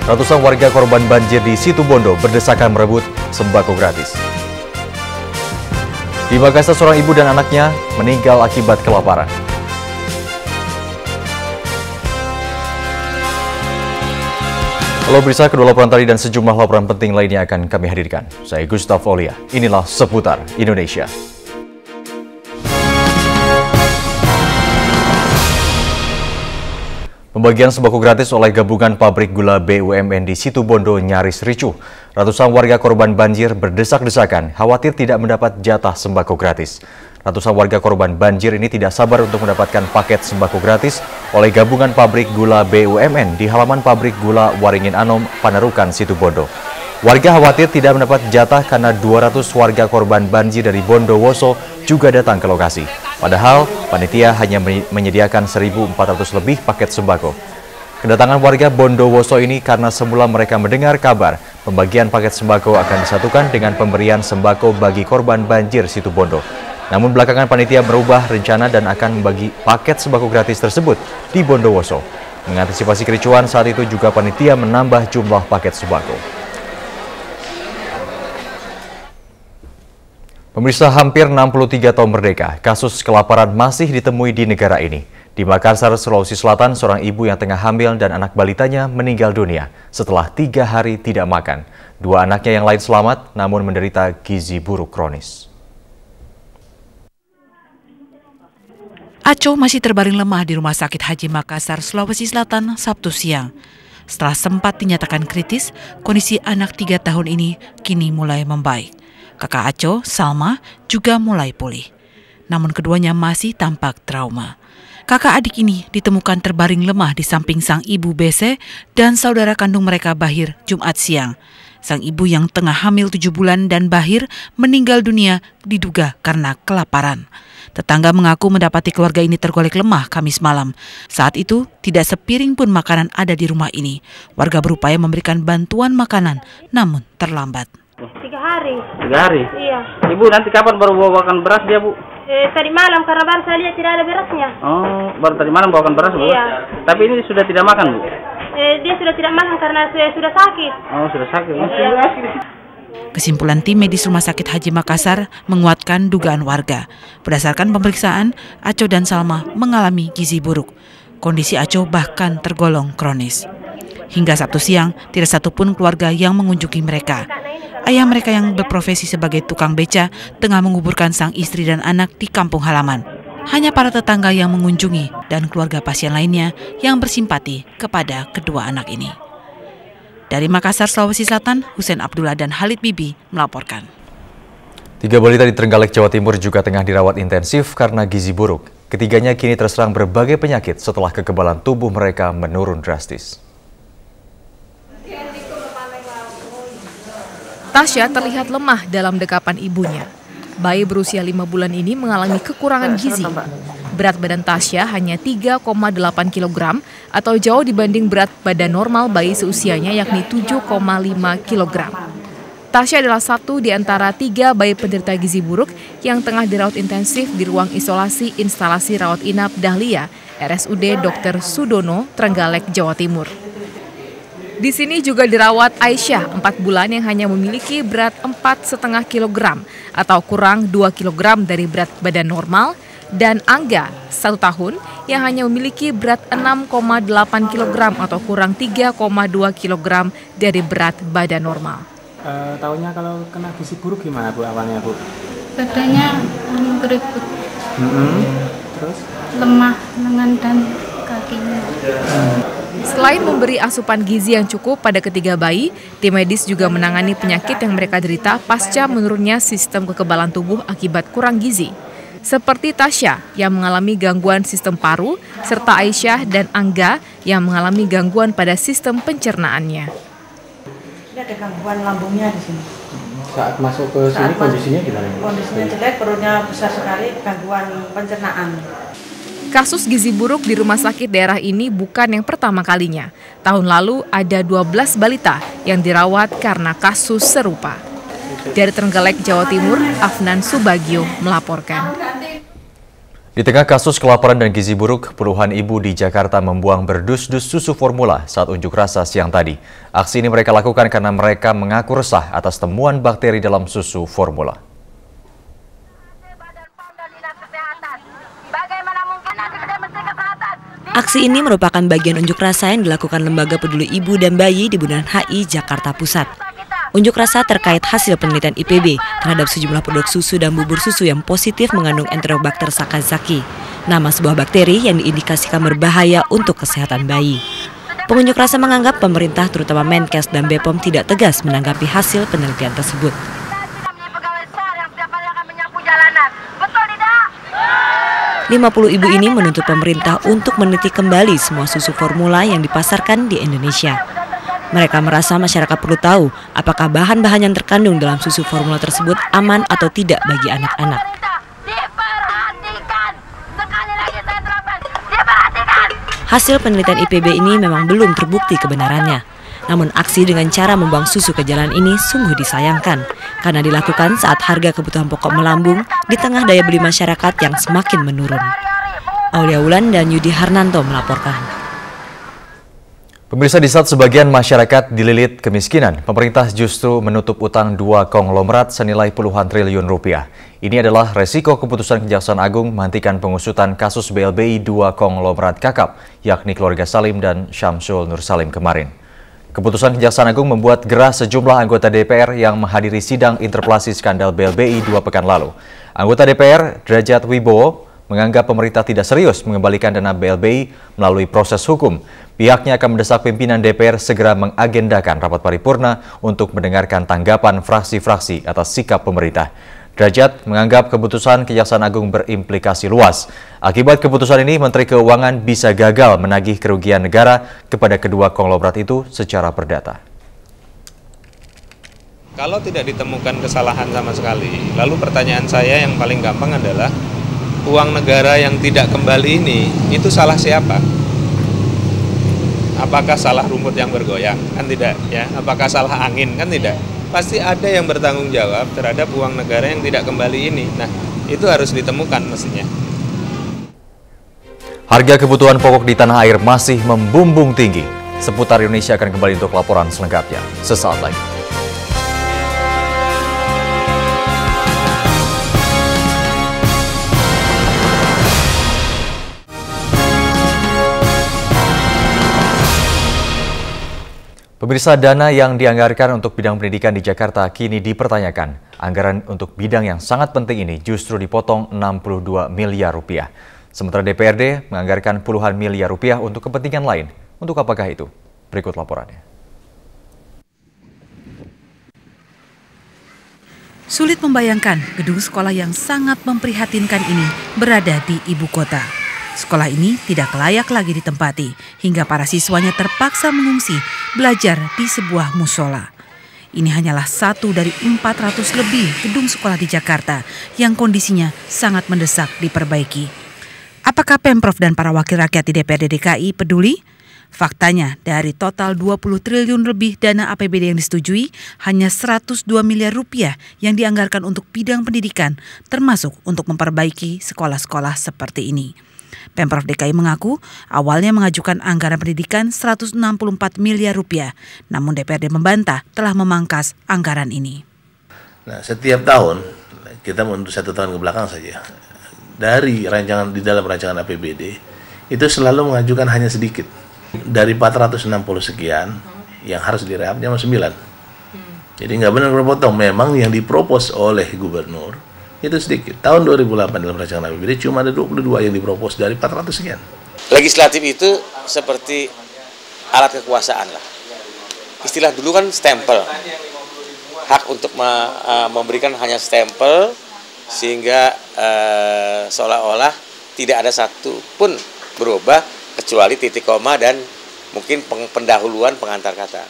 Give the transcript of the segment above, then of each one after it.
Ratusan warga korban banjir di Situbondo berdesakan merebut sembako gratis. Di Makassar, seorang ibu dan anaknya meninggal akibat kelaparan. Halo pemirsa, kedua laporan tadi dan sejumlah laporan penting lainnya akan kami hadirkan. Saya Gustaf Olia, inilah Seputar Indonesia. Pembagian sembako gratis oleh gabungan pabrik gula BUMN di Situbondo nyaris ricuh. Ratusan warga korban banjir berdesak-desakan khawatir tidak mendapat jatah sembako gratis. Ratusan warga korban banjir ini tidak sabar untuk mendapatkan paket sembako gratis oleh gabungan pabrik gula BUMN di halaman pabrik gula Waringin Anom, Panarukan, Situbondo. Warga khawatir tidak mendapat jatah karena 200 warga korban banjir dari Bondowoso juga datang ke lokasi. Padahal panitia hanya menyediakan 1.400 lebih paket sembako. Kedatangan warga Bondowoso ini karena semula mereka mendengar kabar pembagian paket sembako akan disatukan dengan pemberian sembako bagi korban banjir Situbondo. Namun belakangan panitia merubah rencana dan akan membagi paket sembako gratis tersebut di Bondowoso. Mengantisipasi kericuan, saat itu juga panitia menambah jumlah paket sembako. Pemirsa, hampir 63 tahun merdeka, kasus kelaparan masih ditemui di negara ini. Di Makassar, Sulawesi Selatan, seorang ibu yang tengah hamil dan anak balitanya meninggal dunia setelah 3 hari tidak makan. 2 anaknya yang lain selamat, namun menderita gizi buruk kronis. Aco masih terbaring lemah di Rumah Sakit Haji Makassar, Sulawesi Selatan, Sabtu siang. Setelah sempat dinyatakan kritis, kondisi anak 3 tahun ini kini mulai membaik. Kakak Aco, Salma, juga mulai pulih. Namun keduanya masih tampak trauma. Kakak adik ini ditemukan terbaring lemah di samping sang ibu Bese dan saudara kandung mereka Bahir Jumat siang. Sang ibu yang tengah hamil 7 bulan dan Bahir meninggal dunia diduga karena kelaparan. Tetangga mengaku mendapati keluarga ini tergolek lemah Kamis malam. Saat itu tidak sepiring pun makanan ada di rumah ini. Warga berupaya memberikan bantuan makanan namun terlambat. 3 hari. 3 hari? Iya. Ibu nanti kapan baru bawakan beras dia, Bu? Tadi malam karena baru saya lihat tidak ada berasnya. Oh, baru tadi malam bawakan beras, Bu? Iya. Tapi ini sudah tidak makan, Bu? Dia sudah tidak makan karena sudah sakit. Oh, sudah sakit. Iya. Kesimpulan tim medis Rumah Sakit Haji Makassar menguatkan dugaan warga. Berdasarkan pemeriksaan, Aco dan Salma mengalami gizi buruk. Kondisi Aco bahkan tergolong kronis. Hingga Sabtu siang, tidak satupun keluarga yang mengunjungi mereka. Ayah mereka yang berprofesi sebagai tukang beca tengah menguburkan sang istri dan anak di kampung halaman. Hanya para tetangga yang mengunjungi dan keluarga pasien lainnya yang bersimpati kepada kedua anak ini. Dari Makassar, Sulawesi Selatan, Husein Abdullah dan Halid Bibi melaporkan. 3 balita di Trenggalek, Jawa Timur juga tengah dirawat intensif karena gizi buruk. Ketiganya kini terserang berbagai penyakit setelah kekebalan tubuh mereka menurun drastis. Tasya terlihat lemah dalam dekapan ibunya. Bayi berusia 5 bulan ini mengalami kekurangan gizi. Berat badan Tasya hanya 3,8 kg atau jauh dibanding berat badan normal bayi seusianya yakni 7,5 kg. Tasya adalah satu di antara 3 bayi penderita gizi buruk yang tengah dirawat intensif di ruang isolasi instalasi rawat inap Dahlia, RSUD Dr. Sudono, Trenggalek, Jawa Timur. Di sini juga dirawat Aisyah, 4 bulan yang hanya memiliki berat 4,5 kg atau kurang 2 kg dari berat badan normal, dan Angga, 1 tahun yang hanya memiliki berat 6,8 kg atau kurang 3,2 kg dari berat badan normal. Tahunya kalau kena gizi buruk gimana, Bu, awalnya, Bu? Badannya keriput, Terus? lemah lengan dan kakinya. Selain memberi asupan gizi yang cukup pada ketiga bayi, tim medis juga menangani penyakit yang mereka derita pasca menurunnya sistem kekebalan tubuh akibat kurang gizi. Seperti Tasya yang mengalami gangguan sistem paru, serta Aisyah dan Angga yang mengalami gangguan pada sistem pencernaannya. Ini ada gangguan lambungnya di sini. Saat masuk ke sini kondisinya gimana? Kondisinya jelek, perutnya besar sekali, gangguan pencernaan. Kasus gizi buruk di rumah sakit daerah ini bukan yang pertama kalinya. Tahun lalu ada 12 balita yang dirawat karena kasus serupa. Dari Trenggalek, Jawa Timur, Afnan Subagio melaporkan. Di tengah kasus kelaparan dan gizi buruk, puluhan ibu di Jakarta membuang berdus-dus susu formula saat unjuk rasa siang tadi. Aksi ini mereka lakukan karena mereka mengaku resah atas temuan bakteri dalam susu formula. Aksi ini merupakan bagian unjuk rasa yang dilakukan Lembaga Peduli Ibu dan Bayi di Bundaran HI, Jakarta Pusat. Unjuk rasa terkait hasil penelitian IPB terhadap sejumlah produk susu dan bubur susu yang positif mengandung Enterobacter sakazaki, nama sebuah bakteri yang diindikasikan berbahaya untuk kesehatan bayi. Pengunjuk rasa menganggap pemerintah terutama Menkes dan BPOM tidak tegas menanggapi hasil penelitian tersebut. 50 ibu ini menuntut pemerintah untuk meneliti kembali semua susu formula yang dipasarkan di Indonesia. Mereka merasa masyarakat perlu tahu apakah bahan-bahan yang terkandung dalam susu formula tersebut aman atau tidak bagi anak-anak. Hasil penelitian IPB ini memang belum terbukti kebenarannya. Namun aksi dengan cara membuang susu ke jalan ini sungguh disayangkan karena dilakukan saat harga kebutuhan pokok melambung di tengah daya beli masyarakat yang semakin menurun. Aulia Wulan dan Yudi Harnanto melaporkan. Pemirsa, di saat sebagian masyarakat dililit kemiskinan, pemerintah justru menutup utang 2 konglomerat senilai puluhan triliun rupiah. Ini adalah resiko keputusan Kejaksaan Agung menghentikan pengusutan kasus BLBI 2 konglomerat kakap, yakni keluarga Salim dan Syamsul Nur Salim kemarin. Keputusan Kejaksaan Agung membuat gerah sejumlah anggota DPR yang menghadiri sidang interpelasi skandal BLBI 2 pekan lalu. Anggota DPR, Derajat Wibowo, menganggap pemerintah tidak serius mengembalikan dana BLBI melalui proses hukum. Pihaknya akan mendesak pimpinan DPR segera mengagendakan rapat paripurna untuk mendengarkan tanggapan fraksi-fraksi atas sikap pemerintah. Derajat menganggap keputusan Kejaksaan Agung berimplikasi luas. Akibat keputusan ini, Menteri Keuangan bisa gagal menagih kerugian negara kepada kedua konglomerat itu secara perdata. Kalau tidak ditemukan kesalahan sama sekali, lalu pertanyaan saya yang paling gampang adalah, uang negara yang tidak kembali ini, itu salah siapa? Apakah salah rumput yang bergoyang? Kan tidak, ya. Apakah salah angin? Kan tidak. Pasti ada yang bertanggung jawab terhadap uang negara yang tidak kembali ini. Nah, itu harus ditemukan mestinya. Harga kebutuhan pokok di tanah air masih membumbung tinggi. Seputar Indonesia akan kembali untuk laporan selengkapnya sesaat lagi. Pemirsa, dana yang dianggarkan untuk bidang pendidikan di Jakarta kini dipertanyakan. Anggaran untuk bidang yang sangat penting ini justru dipotong 62 miliar rupiah. Sementara DPRD menganggarkan puluhan miliar rupiah untuk kepentingan lain. Untuk apakah itu? Berikut laporannya. Sulit membayangkan gedung sekolah yang sangat memprihatinkan ini berada di ibu kota. Sekolah ini tidak layak lagi ditempati, hingga para siswanya terpaksa mengungsi belajar di sebuah musola. Ini hanyalah satu dari 400 lebih gedung sekolah di Jakarta yang kondisinya sangat mendesak diperbaiki. Apakah Pemprov dan para wakil rakyat di DPRD DKI peduli? Faktanya, dari total 20 triliun lebih dana APBD yang disetujui, hanya 102 miliar rupiah yang dianggarkan untuk bidang pendidikan, termasuk untuk memperbaiki sekolah-sekolah seperti ini. Pemprov DKI mengaku awalnya mengajukan anggaran pendidikan 164 miliar rupiah, namun DPRD membantah telah memangkas anggaran ini. Nah, setiap tahun, kita untuk 1 tahun ke belakang saja, dari rancangan di dalam rancangan APBD, itu selalu mengajukan hanya sedikit. Dari 460 sekian, yang harus direhab cuma 9. Jadi nggak benar berpotong, memang yang dipropos oleh gubernur, itu sedikit. Tahun 2008 dalam rancangan APBD cuma ada 22 yang dipropos dari 400 sekian. Legislatif itu seperti alat kekuasaan lah. Istilah dulu kan stempel. Hak untuk memberikan hanya stempel sehingga seolah-olah tidak ada satu pun berubah kecuali titik koma dan mungkin pendahuluan pengantar kata.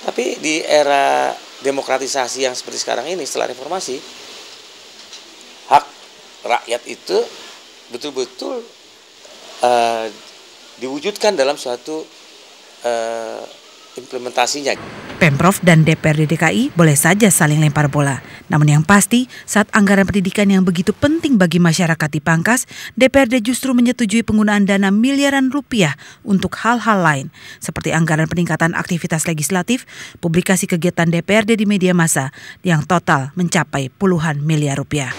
Tapi di era demokratisasi yang seperti sekarang ini setelah reformasi, hak rakyat itu betul-betul diwujudkan dalam suatu implementasinya. Pemprov dan DPRD DKI boleh saja saling lempar bola. Namun yang pasti, saat anggaran pendidikan yang begitu penting bagi masyarakat dipangkas, DPRD justru menyetujui penggunaan dana miliaran rupiah untuk hal-hal lain, seperti anggaran peningkatan aktivitas legislatif, publikasi kegiatan DPRD di media massa yang total mencapai puluhan miliar rupiah.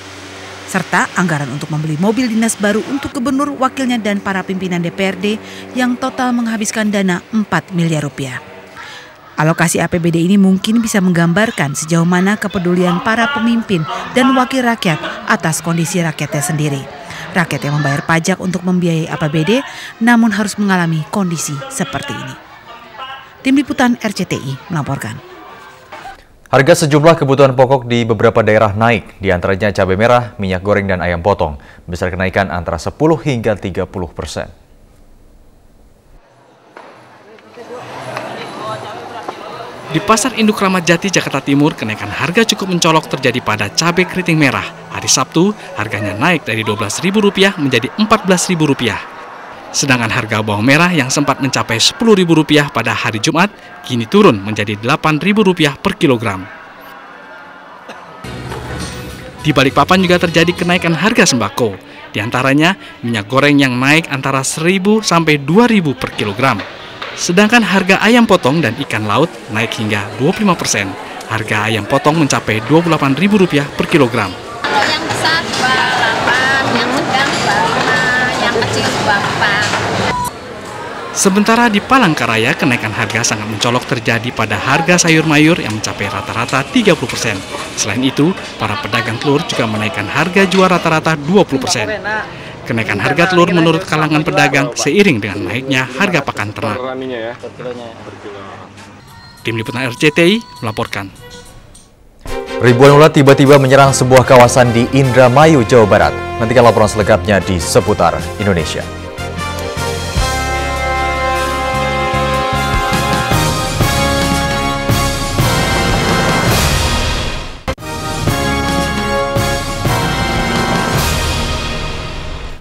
Serta anggaran untuk membeli mobil dinas baru untuk gubernur, wakilnya, dan para pimpinan DPRD yang total menghabiskan dana 4 miliar rupiah. Alokasi APBD ini mungkin bisa menggambarkan sejauh mana kepedulian para pemimpin dan wakil rakyat atas kondisi rakyatnya sendiri. Rakyat yang membayar pajak untuk membiayai APBD namun harus mengalami kondisi seperti ini. Tim Liputan RCTI melaporkan. Harga sejumlah kebutuhan pokok di beberapa daerah naik, di antaranya cabai merah, minyak goreng, dan ayam potong. Besar kenaikan antara 10 hingga 30%. Di Pasar Induk Ramat Jati, Jakarta Timur, kenaikan harga cukup mencolok terjadi pada cabai keriting merah. Hari Sabtu, harganya naik dari Rp12.000 menjadi Rp14.000. Sedangkan harga bawang merah yang sempat mencapai Rp10.000 pada hari Jumat, kini turun menjadi Rp8.000 per kilogram. Di Balikpapan juga terjadi kenaikan harga sembako. Di antaranya, minyak goreng yang naik antara Rp1.000 sampai Rp2.000 per kilogram. Sedangkan harga ayam potong dan ikan laut naik hingga 25%. Harga ayam potong mencapai Rp28.000 per kilogram. Kalau yang besar Rp28, yang sedang Rp5, yang kecil Rp4. Sementara di Palangkaraya, kenaikan harga sangat mencolok terjadi pada harga sayur mayur yang mencapai rata-rata 30%. Selain itu, para pedagang telur juga menaikkan harga jual rata-rata 20%. Kenaikan harga telur menurut kalangan pedagang seiring dengan naiknya harga pakan ternak. Tim Liputan RCTI melaporkan. Ribuan ulat tiba-tiba menyerang sebuah kawasan di Indramayu, Jawa Barat. Nantikan laporan selengkapnya di Seputar Indonesia.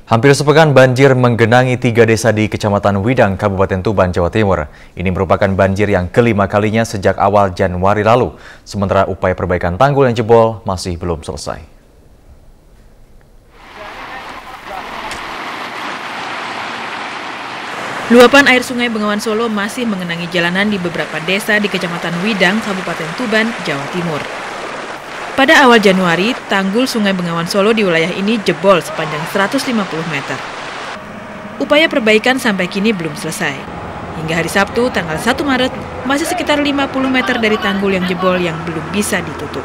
Hampir sepekan banjir menggenangi 3 desa di Kecamatan Widang, Kabupaten Tuban, Jawa Timur. Ini merupakan banjir yang kelima kalinya sejak awal Januari lalu. Sementara upaya perbaikan tanggul yang jebol masih belum selesai. Luapan air Sungai Bengawan Solo masih mengenangi jalanan di beberapa desa di Kecamatan Widang, Kabupaten Tuban, Jawa Timur. Pada awal Januari, tanggul Sungai Bengawan Solo di wilayah ini jebol sepanjang 150 meter. Upaya perbaikan sampai kini belum selesai. Hingga hari Sabtu, tanggal 1 Maret, masih sekitar 50 meter dari tanggul yang jebol yang belum bisa ditutup.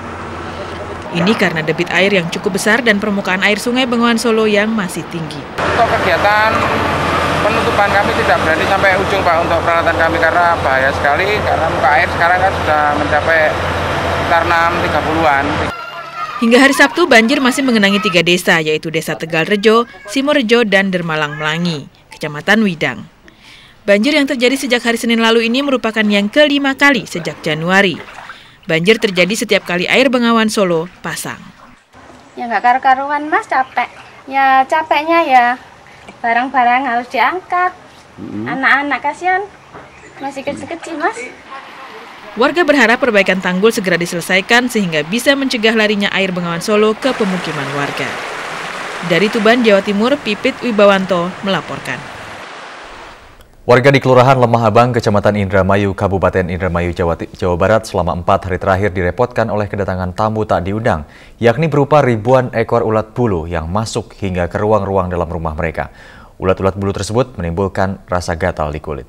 Ini karena debit air yang cukup besar dan permukaan air Sungai Bengawan Solo yang masih tinggi. Untuk kegiatan penutupan kami tidak berani sampai ujung, Pak, untuk peralatan kami karena bahaya sekali, karena muka air sekarang kan sudah mencapai sekitar 6-30-an. Hingga hari Sabtu, banjir masih mengenangi 3 desa, yaitu Desa Tegalrejo, Simorejo, dan Dermalang Melangi, Kecamatan Widang. Banjir yang terjadi sejak hari Senin lalu ini merupakan yang kelima kali sejak Januari. Banjir terjadi setiap kali air Bengawan Solo pasang. Ya nggak karu-karuan, Mas, capek. Ya capeknya ya barang-barang harus diangkat. Anak-anak kasihan, masih kecil-kecil, Mas. Warga berharap perbaikan tanggul segera diselesaikan sehingga bisa mencegah larinya air Bengawan Solo ke pemukiman warga. Dari Tuban, Jawa Timur, Pipit Wibawanto melaporkan. Warga di Kelurahan Lemah Abang, Kecamatan Indramayu, Kabupaten Indramayu, Jawa Barat selama 4 hari terakhir direpotkan oleh kedatangan tamu tak diundang, yakni berupa ribuan ekor ulat bulu yang masuk hingga ke ruang-ruang dalam rumah mereka. Ulat-ulat bulu tersebut menimbulkan rasa gatal di kulit.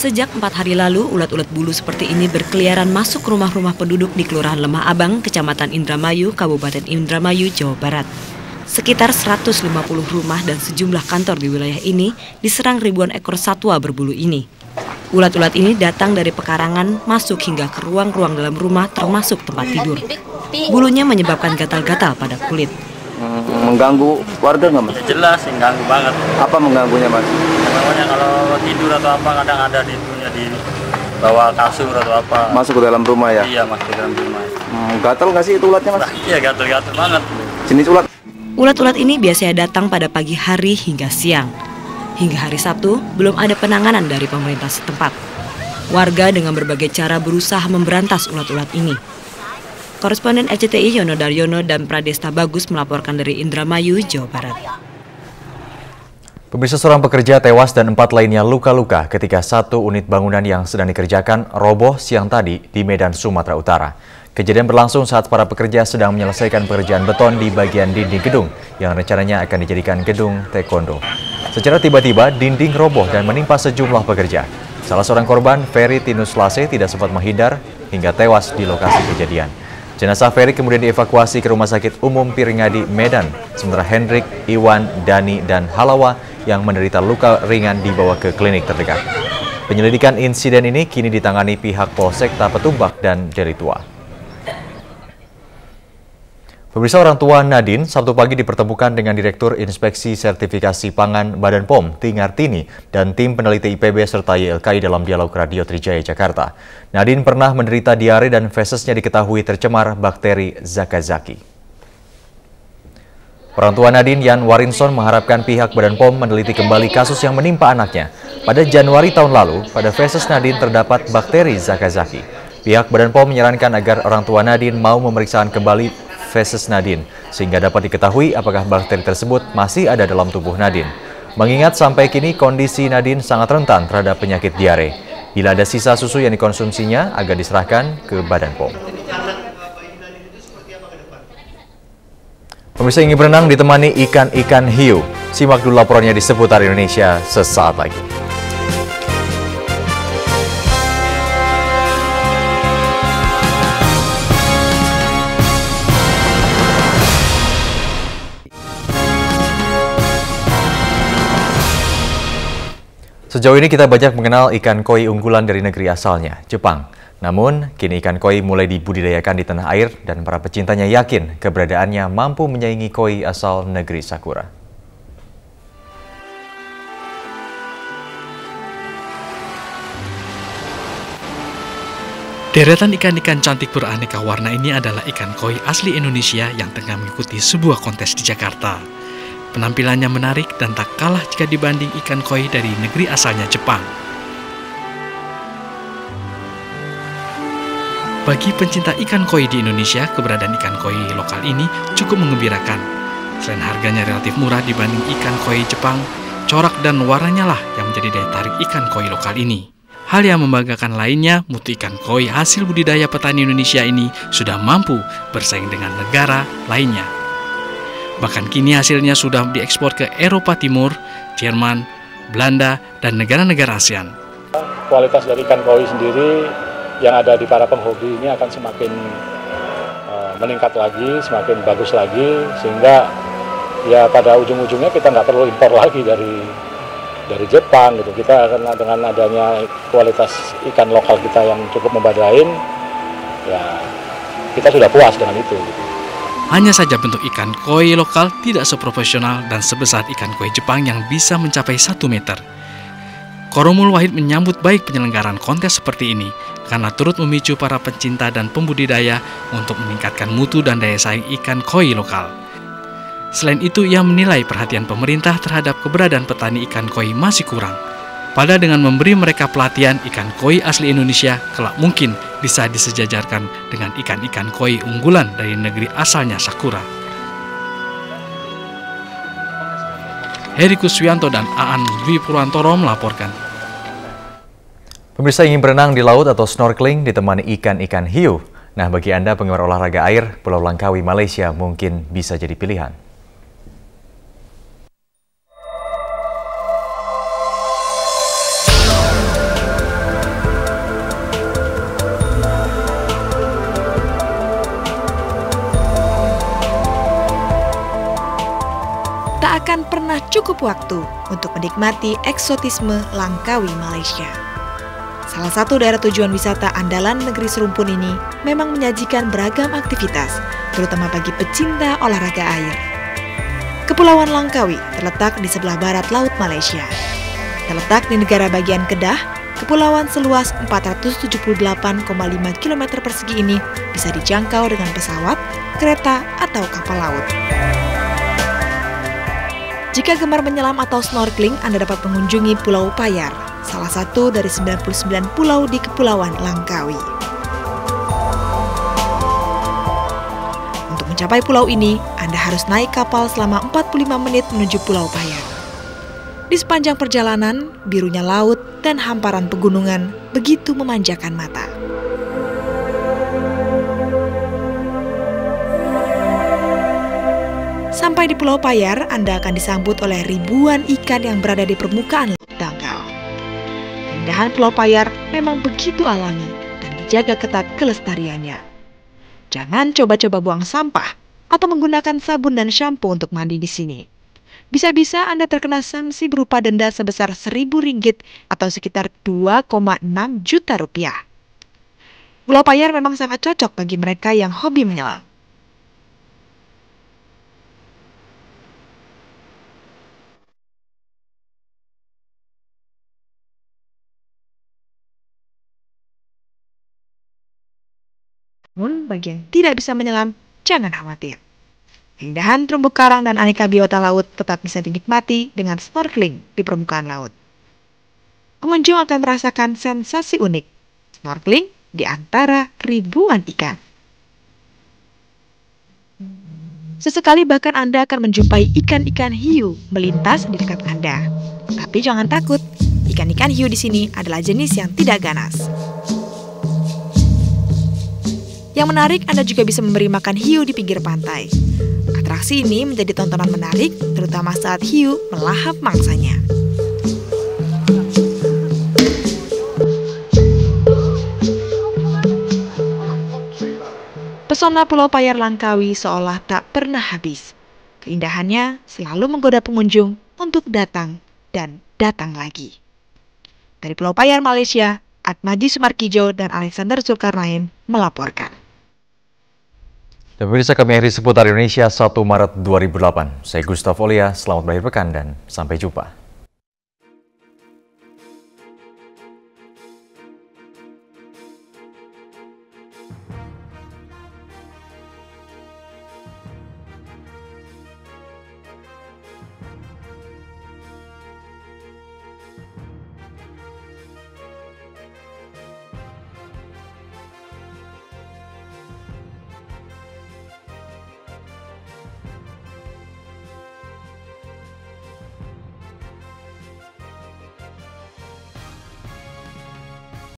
Sejak 4 hari lalu, ulat-ulat bulu seperti ini berkeliaran masuk rumah-rumah penduduk di Kelurahan Lemah Abang, Kecamatan Indramayu, Kabupaten Indramayu, Jawa Barat. Sekitar 150 rumah dan sejumlah kantor di wilayah ini diserang ribuan ekor satwa berbulu ini. Ulat-ulat ini datang dari pekarangan, masuk hingga ke ruang-ruang dalam rumah termasuk tempat tidur. Bulunya menyebabkan gatal-gatal pada kulit. Mengganggu warga nggak, Mas? Jelas, mengganggu banget. Apa mengganggunya, Mas? Namanya kalau tidur atau apa kadang ada di bawah kasur atau apa. Masuk ke dalam rumah ya? Iya, masuk ke dalam rumah. Gatal nggak sih itu ulatnya, Mas? Iya, gatal-gatal banget. Jenis ulat? Ulat-ulat ini biasanya datang pada pagi hari hingga siang. Hingga hari Sabtu, belum ada penanganan dari pemerintah setempat. Warga dengan berbagai cara berusaha memberantas ulat-ulat ini. Koresponden RCTI Yono Daryono dan Pradesta Bagus melaporkan dari Indramayu, Jawa Barat. Pemirsa, seorang pekerja tewas dan 4 lainnya luka-luka ketika satu unit bangunan yang sedang dikerjakan roboh siang tadi di Medan, Sumatera Utara. Kejadian berlangsung saat para pekerja sedang menyelesaikan pekerjaan beton di bagian dinding gedung yang rencananya akan dijadikan gedung taekwondo. Secara tiba-tiba, dinding roboh dan menimpa sejumlah pekerja. Salah seorang korban, Ferry Tinus Lase, tidak sempat menghindar hingga tewas di lokasi kejadian. Jenazah Ferry kemudian dievakuasi ke Rumah Sakit Umum Piringadi, Medan. Sementara Hendrik, Iwan, Dani, dan Halawa yang menderita luka ringan dibawa ke klinik terdekat. Penyelidikan insiden ini kini ditangani pihak Polsek Tapetumbak dan Jari Tua. Pemirsa, orang tua Nadine Sabtu pagi dipertemukan dengan Direktur Inspeksi Sertifikasi Pangan Badan POM, Tingartini, dan tim peneliti IPB serta YLKI dalam dialog Radio Trijaya Jakarta. Nadine pernah menderita diare dan fesesnya diketahui tercemar bakteri Zakazaki. Orang tua Nadine, Yan Warinson, mengharapkan pihak Badan POM meneliti kembali kasus yang menimpa anaknya. Pada Januari tahun lalu, pada feses Nadine terdapat bakteri Zakazaki. Pihak Badan POM menyarankan agar orang tua Nadine mau memeriksakan kembali feses Nadine, sehingga dapat diketahui apakah bakteri tersebut masih ada dalam tubuh Nadine. Mengingat sampai kini kondisi Nadine sangat rentan terhadap penyakit diare. Bila ada sisa susu yang dikonsumsinya, agar diserahkan ke Badan POM. Pemirsa, ingin berenang ditemani ikan-ikan hiu. Simak dulu laporannya di seputar Indonesia sesaat lagi. Sejauh ini kita banyak mengenal ikan koi unggulan dari negeri asalnya, Jepang. Namun, kini ikan koi mulai dibudidayakan di tanah air dan para pecintanya yakin keberadaannya mampu menyaingi koi asal negeri Sakura. Deretan ikan-ikan cantik beraneka warna ini adalah ikan koi asli Indonesia yang tengah mengikuti sebuah kontes di Jakarta. Penampilannya menarik dan tak kalah jika dibanding ikan koi dari negeri asalnya Jepang. Bagi pencinta ikan koi di Indonesia, keberadaan ikan koi lokal ini cukup menggembirakan. Selain harganya relatif murah dibanding ikan koi Jepang, corak dan warnanya lah yang menjadi daya tarik ikan koi lokal ini. Hal yang membanggakan lainnya, mutu ikan koi hasil budidaya petani Indonesia ini sudah mampu bersaing dengan negara lainnya. Bahkan kini hasilnya sudah diekspor ke Eropa Timur, Jerman, Belanda, dan negara-negara ASEAN. Kualitas dari ikan koi sendiri yang ada di para penghobi ini akan semakin meningkat lagi, semakin bagus lagi, sehingga ya pada ujung-ujungnya kita nggak perlu impor lagi dari Jepang gitu. Kita akan dengan adanya kualitas ikan lokal kita yang cukup membadain, ya kita sudah puas dengan itu. Gitu. Hanya saja bentuk ikan koi lokal tidak seprofesional dan sebesar ikan koi Jepang yang bisa mencapai 1 meter. Koromul Wahid menyambut baik penyelenggaraan kontes seperti ini karena turut memicu para pencinta dan pembudidaya untuk meningkatkan mutu dan daya saing ikan koi lokal. Selain itu, ia menilai perhatian pemerintah terhadap keberadaan petani ikan koi masih kurang. Pada dengan memberi mereka pelatihan, ikan koi asli Indonesia kelak mungkin bisa disejajarkan dengan ikan-ikan koi unggulan dari negeri asalnya Sakura. Heri Kuswianto dan Aan Dwi Purwantoro melaporkan. Pemirsa, ingin berenang di laut atau snorkeling ditemani ikan-ikan hiu. Nah, bagi Anda penggemar olahraga air, Pulau Langkawi, Malaysia mungkin bisa jadi pilihan. Tak akan pernah cukup waktu untuk menikmati eksotisme Langkawi, Malaysia. Salah satu daerah tujuan wisata andalan negeri serumpun ini memang menyajikan beragam aktivitas, terutama bagi pecinta olahraga air. Kepulauan Langkawi terletak di sebelah barat Laut Malaysia. Terletak di negara bagian Kedah, kepulauan seluas 478,5 km persegi ini bisa dijangkau dengan pesawat, kereta, atau kapal laut. Jika gemar menyelam atau snorkeling, Anda dapat mengunjungi Pulau Payar, salah satu dari 99 pulau di Kepulauan Langkawi. Untuk mencapai pulau ini, Anda harus naik kapal selama 45 menit menuju Pulau Payar. Di sepanjang perjalanan, birunya laut dan hamparan pegunungan begitu memanjakan mata. Sampai di Pulau Payar, Anda akan disambut oleh ribuan ikan yang berada di permukaan laut dangkal. Keindahan Pulau Payar memang begitu alami dan dijaga ketat kelestariannya. Jangan coba-coba buang sampah atau menggunakan sabun dan shampoo untuk mandi di sini. Bisa-bisa Anda terkena sanksi berupa denda sebesar Rp1.000 atau sekitar 2,6 juta rupiah. Pulau Payar memang sangat cocok bagi mereka yang hobi menyelam. Namun bagi yang tidak bisa menyelam, jangan khawatir. Keindahan terumbu karang dan aneka biota laut tetap bisa dinikmati dengan snorkeling di permukaan laut. Pengunjung akan merasakan sensasi unik, snorkeling di antara ribuan ikan. Sesekali bahkan Anda akan menjumpai ikan-ikan hiu melintas di dekat Anda. Tapi jangan takut, ikan-ikan hiu di sini adalah jenis yang tidak ganas. Yang menarik, Anda juga bisa memberi makan hiu di pinggir pantai. Atraksi ini menjadi tontonan menarik, terutama saat hiu melahap mangsanya. Pesona Pulau Payar Langkawi seolah tak pernah habis. Keindahannya selalu menggoda pengunjung untuk datang dan datang lagi. Dari Pulau Payar, Malaysia, Atmaji Sumarkijo dan Alexander Zulkarnain melaporkan. Dan pemirsa, kami akhiri seputar Indonesia 1 Maret 2008. Saya Gustaf Olia, selamat berakhir pekan dan sampai jumpa.